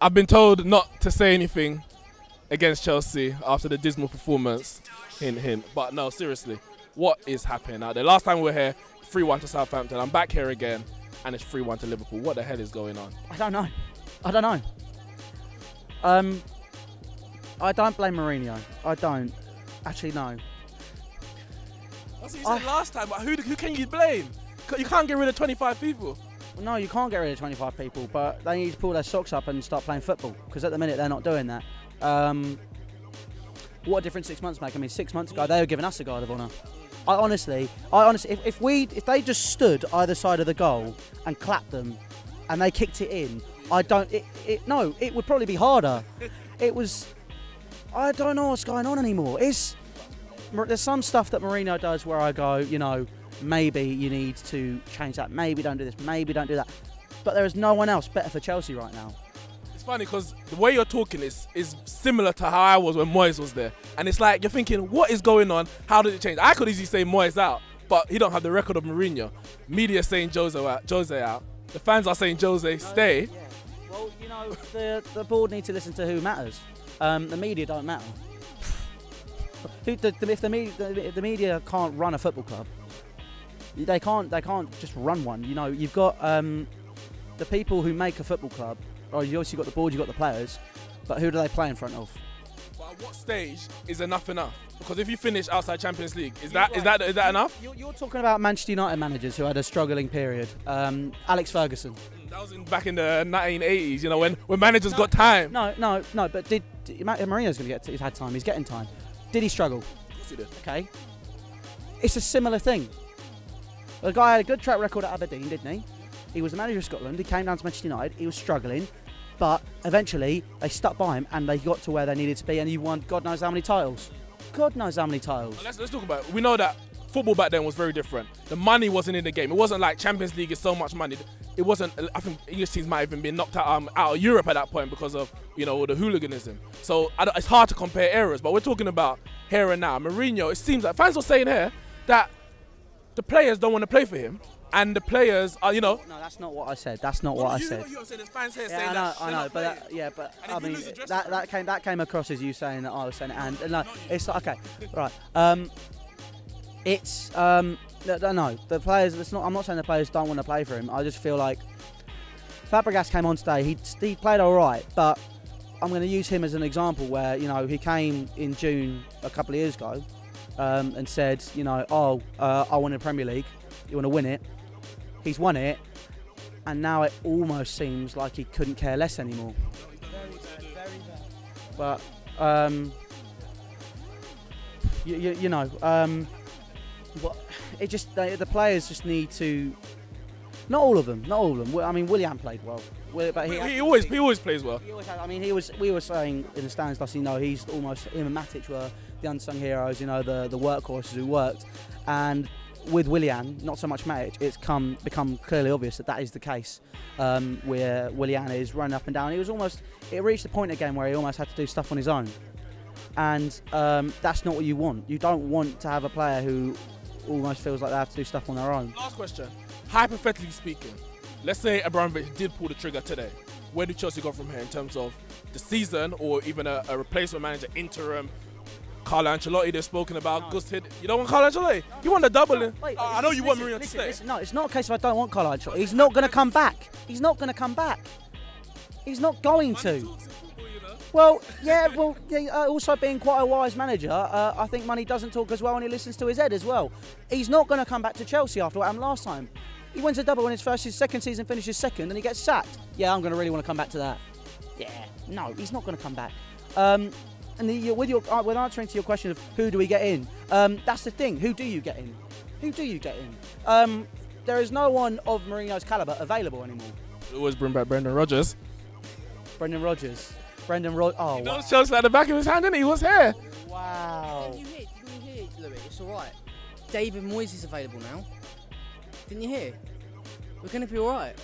I've been told not to say anything against Chelsea after the dismal performance. Hint, hint. But no, seriously, what is happening out there? Last time we were here, 3-1 to Southampton. I'm back here again, and it's 3-1 to Liverpool. What the hell is going on? I don't know. I don't blame Mourinho. I don't. Actually, no. That's what you said last time, but who can you blame? You can't get rid of 25 people. No, you can't get rid of 25 people, but they need to pull their socks up and start playing football, because at the minute they're not doing that. What a difference 6 months make. I mean, 6 months ago they were giving us a guard of honour. I honestly, if they just stood either side of the goal and clapped them, and they kicked it in, it would probably be harder. I don't know what's going on anymore. There's some stuff that Mourinho does where I go, you know, maybe you need to change that. Maybe don't do this. Maybe don't do that. But there is no one else better for Chelsea right now. It's funny because the way you're talking is similar to how I was when Moyes was there. And it's like you're thinking, what is going on? How did it change? I could easily say Moyes out, but he don't have the record of Mourinho. Media saying Jose out. The fans are saying Jose stay. Yeah. Well, you know, the board need to listen to who matters. The media don't matter. If the media can't run a football club, they can't just run one. You know, you've got the people who make a football club. Or you obviously got the board, you got the players, but who do they play in front of? But at what stage is enough? Because if you finish outside Champions League, is that enough? You're talking about Manchester United managers who had a struggling period. Alex Ferguson. That was back in the 1980s. You know, when managers got time. No. But Mourinho's going to get? He's had time. He's getting time. Did he struggle? Of course he did. Okay. It's a similar thing. The guy had a good track record at Aberdeen, didn't he? He was the manager of Scotland. He came down to Manchester United. He was struggling, but eventually they stuck by him and they got to where they needed to be. And he won God knows how many titles. God knows how many titles. Let's talk about it. We know that football back then was very different. The money wasn't in the game. It wasn't like Champions League is so much money. It wasn't. I think English teams might have even been knocked out of Europe at that point because of, you know, all the hooliganism. So it's hard to compare eras. But we're talking about here and now. Mourinho. It seems like fans were saying here that the players don't want to play for him. And the players are, you know. No, that's not what I said. That's not what I said. You're saying there's fans here yeah, saying that. I know, but I mean that came across as you saying that I was saying it, and no, it's okay, right. It's no, the players. It's not. I'm not saying the players don't want to play for him. I just feel like Fabregas came on today. He played all right, but I'm going to use him as an example where, you know, he came in June a couple of years ago and said, you know, I won the Premier League. You want to win it. He's won it, and now it almost seems like he couldn't care less anymore. Very bad. But you know, it just the players just need to. Not all of them. I mean, Willian played well, but he always plays well. I mean, we were saying in the stands last, you know, he's almost him and Matic were the unsung heroes. You know, the workhorses who worked, and with Willian, not so much Matic, it's become clearly obvious that is the case. Where Willian is running up and down. It reached a point again where he almost had to do stuff on his own. And that's not what you want. You don't want to have a player who almost feels like they have to do stuff on their own. Last question. Hypothetically speaking, let's say Abramovich did pull the trigger today. Where do Chelsea go from here in terms of the season or even a replacement manager, interim? Carlo Ancelotti, they've spoken about. No. You don't want Carlo Ancelotti? You want the double? I know you want Mourinho to stay. No, it's not a case of I don't want Carlo Ancelotti. He's not going to come back. He's not going to come back. He's not going to. Well, yeah. Also, being quite a wise manager, I think money doesn't talk as well, and he listens to his head as well. He's not going to come back to Chelsea after what happened last time. He wins a double in his second season, finishes second, and he gets sacked. Yeah, I'm going to really want to come back to that. Yeah, no, he's not going to come back. And with answering to your question of who do we get in, that's the thing. Who do you get in? There is no one of Mourinho's calibre available anymore. Always bring back Brendan Rodgers. Oh, he knows Chelsea at the back of his hand, didn't he? He was here. Wow. Didn't you hear, Louis? It's all right. David Moyes is available now. Didn't you hear? We're going to be all right.